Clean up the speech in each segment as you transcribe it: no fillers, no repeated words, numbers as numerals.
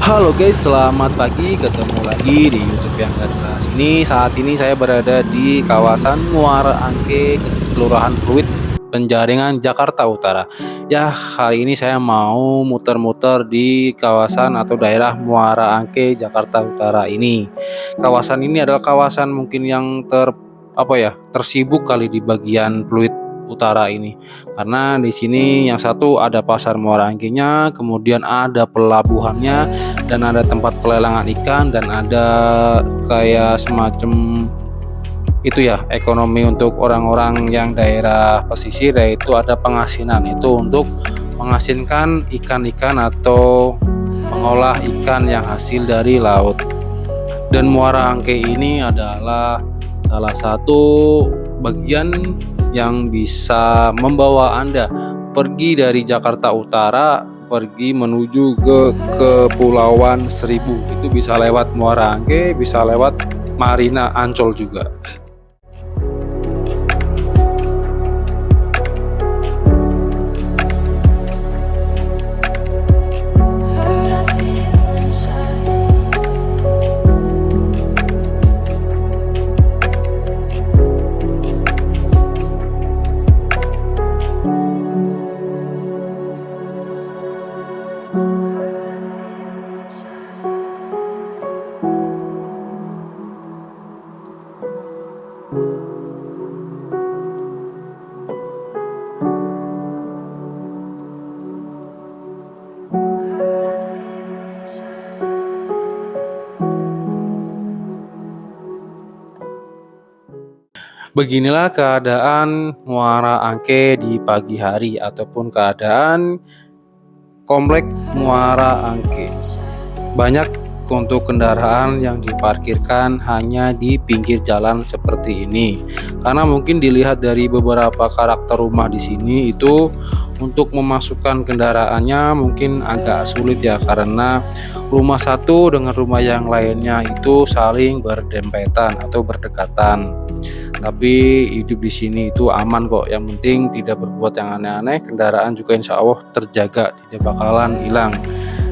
Halo guys, selamat pagi. Ketemu lagi di YouTube yang gak jelas. Saat ini saya berada di kawasan Muara Angke, Kelurahan Pluit, Penjaringan, Jakarta Utara. Ya, hari ini saya mau muter-muter di kawasan atau daerah Muara Angke, Jakarta Utara ini. Kawasan ini adalah kawasan mungkin yang tersibuk kali di bagian Pluit Utara ini. Karena di sini yang satu ada pasar Muara Angkenya, kemudian ada pelabuhannya, dan ada tempat pelelangan ikan, dan ada kayak semacam itu ya, ekonomi untuk orang-orang yang daerah pesisir, yaitu ada pengasinan itu untuk mengasinkan ikan-ikan atau mengolah ikan yang hasil dari laut. Dan Muara Angke ini adalah salah satu bagian yang bisa membawa Anda pergi dari Jakarta Utara, pergi menuju ke Kepulauan Seribu. Itu bisa lewat Muara Angke, bisa lewat Marina Ancol juga. Beginilah keadaan Muara Angke di pagi hari ataupun keadaan komplek Muara Angke. Banyak untuk kendaraan yang diparkirkan hanya di pinggir jalan seperti ini. Karena mungkin dilihat dari beberapa karakter rumah di sini itu untuk memasukkan kendaraannya mungkin agak sulit ya, karena rumah satu dengan rumah yang lainnya itu saling berdempetan atau berdekatan. Tapi hidup di sini itu aman kok. Yang penting tidak berbuat yang aneh-aneh. Kendaraan juga insya Allah terjaga, tidak bakalan hilang.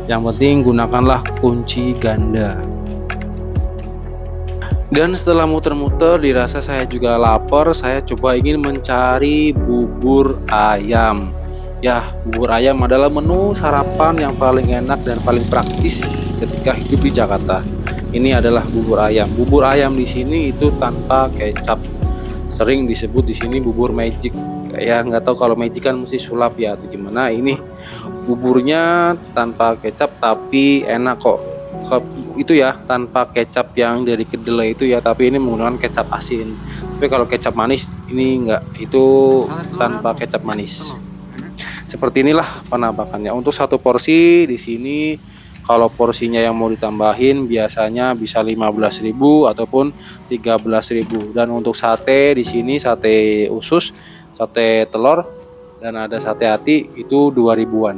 Yang penting gunakanlah kunci ganda. Dan setelah muter-muter dirasa saya juga lapar, saya coba ingin mencari bubur ayam. Ya, bubur ayam adalah menu sarapan yang paling enak dan paling praktis ketika hidup di Jakarta. Ini adalah bubur ayam. Bubur ayam di sini itu tanpa kecap. Sering disebut di sini bubur magic. Ya nggak tahu, kalau magic kan mesti sulap ya atau gimana. Ini buburnya tanpa kecap tapi enak kok. Itu ya, tanpa kecap yang dari kedelai itu ya, tapi ini menggunakan kecap asin. Tapi kalau kecap manis ini enggak, itu tanpa kecap manis. Seperti inilah penampakannya. Untuk satu porsi di sini, kalau porsinya yang mau ditambahin biasanya bisa 15.000 ataupun 13.000. Dan untuk sate di sini, sate usus, sate telur, dan ada sate hati itu 2.000-an.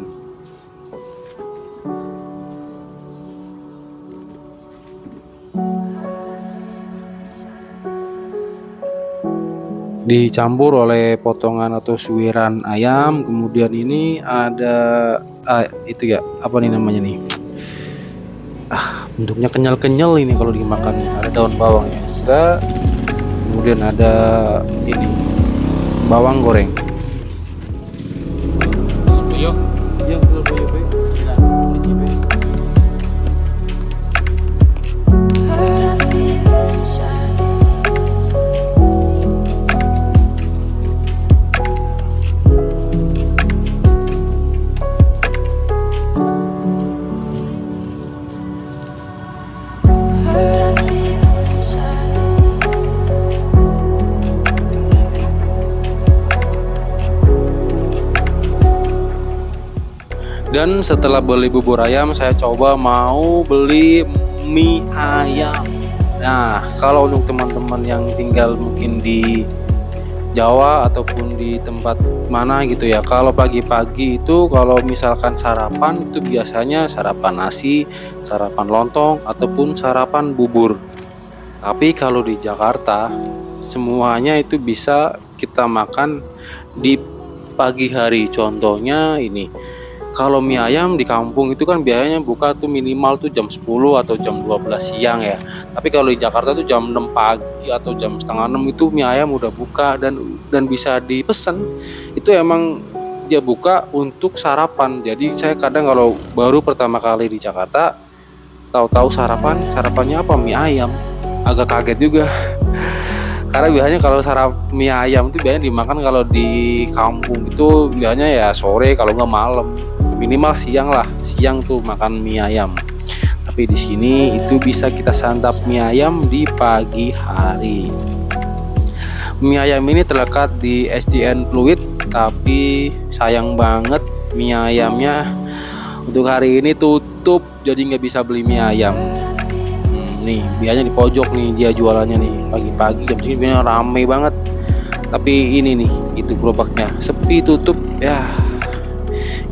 Dicampur oleh potongan atau suiran ayam. Kemudian ini ada itu ya, apa nih namanya nih, bentuknya kenyal-kenyal ini kalau dimakan. Ada daun bawangnya juga, kemudian ada ini bawang goreng. Iya, dan setelah beli bubur ayam, saya coba mau beli mie ayam. Nah, kalau untuk teman-teman yang tinggal mungkin di Jawa ataupun di tempat mana gitu ya, kalau pagi-pagi itu kalau misalkan sarapan itu biasanya sarapan nasi, sarapan lontong, ataupun sarapan bubur. Tapi kalau di Jakarta semuanya itu bisa kita makan di pagi hari. Contohnya ini, Kalau mie ayam di kampung itu kan biasanya buka tuh minimal tuh jam 10 atau jam 12 siang ya. Tapi kalau di Jakarta tuh jam 6 pagi atau jam setengah 6 itu mie ayam udah buka dan bisa dipesan. Itu emang dia buka untuk sarapan. Jadi saya kadang kalau baru pertama kali di Jakarta, tahu-tahu sarapannya apa? Mie ayam. Agak kaget juga. Karena biasanya kalau mie ayam itu biasanya dimakan kalau di kampung itu biasanya ya sore kalau nggak malam, minimal siang lah, siang tuh makan mie ayam. Tapi di sini itu bisa kita santap mie ayam di pagi hari. Mie ayam ini terlekat di SDN Pluit, tapi sayang banget mie ayamnya untuk hari ini tutup, jadi nggak bisa beli mie ayam. Nih biasanya di pojok nih dia jualannya nih, pagi-pagi jam segini biasanya rame banget. Tapi ini nih itu gerobaknya sepi, tutup ya.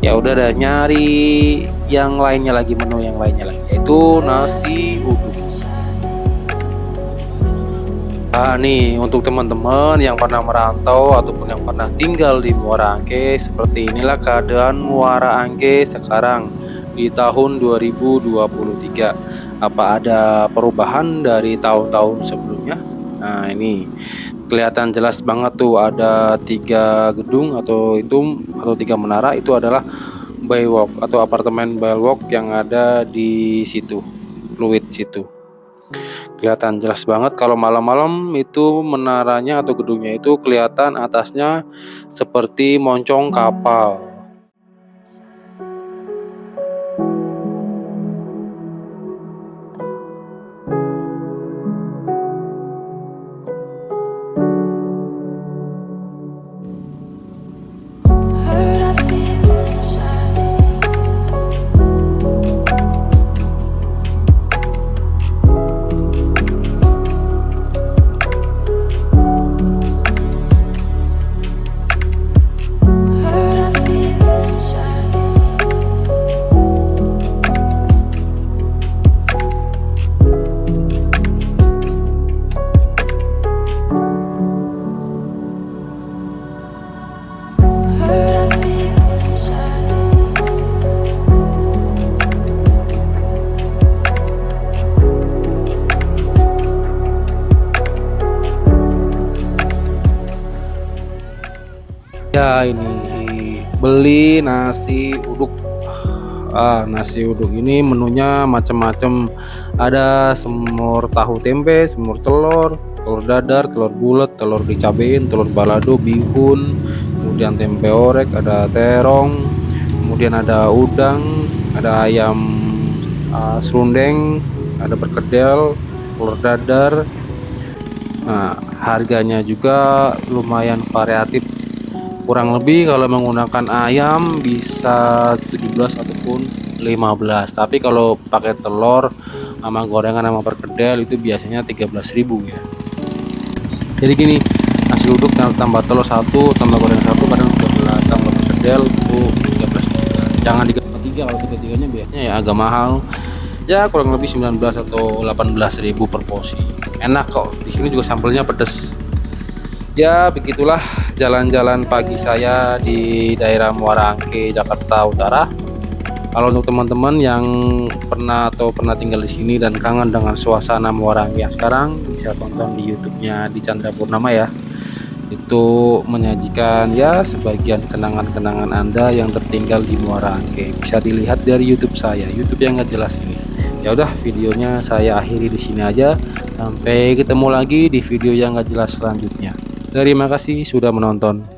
Ya udah dah, nyari yang lainnya lagi, menu yang lainnya lagi, yaitu nasi uduk. Nih untuk teman-teman yang pernah merantau ataupun yang pernah tinggal di Muara Angke, seperti inilah keadaan Muara Angke sekarang di tahun 2023. Apa ada perubahan dari tahun-tahun sebelumnya? Nah ini kelihatan jelas banget tuh, ada 3 gedung atau 3 menara. Itu adalah Bywalk atau apartemen Bywalk yang ada di situ, Pluit situ. Kelihatan jelas banget kalau malam-malam itu menaranya atau gedungnya itu kelihatan atasnya seperti moncong kapal. Ya ini beli nasi uduk. Nasi uduk ini menunya macam-macam. Ada semur tahu tempe, semur telur, telur dadar, telur bulat, telur dicabein, telur balado, bihun, kemudian tempe orek, ada terong, kemudian ada udang, ada ayam serundeng, ada perkedel, telur dadar. Nah, harganya juga lumayan variatif. Kurang lebih kalau menggunakan ayam bisa 17 ataupun 15. Tapi kalau pakai telur sama gorengan sama perkedel itu biasanya 13.000 ya. Jadi gini, nasi uduk tambah telur 1 tambah gorengan 1 kadang 13, tambah perkedel itu 13 juga. Jangan digabung 3, kalau 3-3-nya biasanya ya agak mahal. Ya kurang lebih 19 atau 18.000 per porsi. Enak kok. Di sini juga sambelnya pedes. Ya begitulah jalan-jalan pagi saya di daerah Muara Angke, Jakarta Utara. Kalau untuk teman-teman yang pernah tinggal di sini dan kangen dengan suasana Muara Angke yang sekarang, bisa tonton di YouTube-nya di Chandra Purnama ya. Itu menyajikan ya sebagian kenangan-kenangan Anda yang tertinggal di Muara Angke. Bisa dilihat dari YouTube saya, YouTube yang nggak jelas ini. Ya udah, videonya saya akhiri di sini aja. Sampai ketemu lagi di video yang nggak jelas selanjutnya. Terima kasih sudah menonton.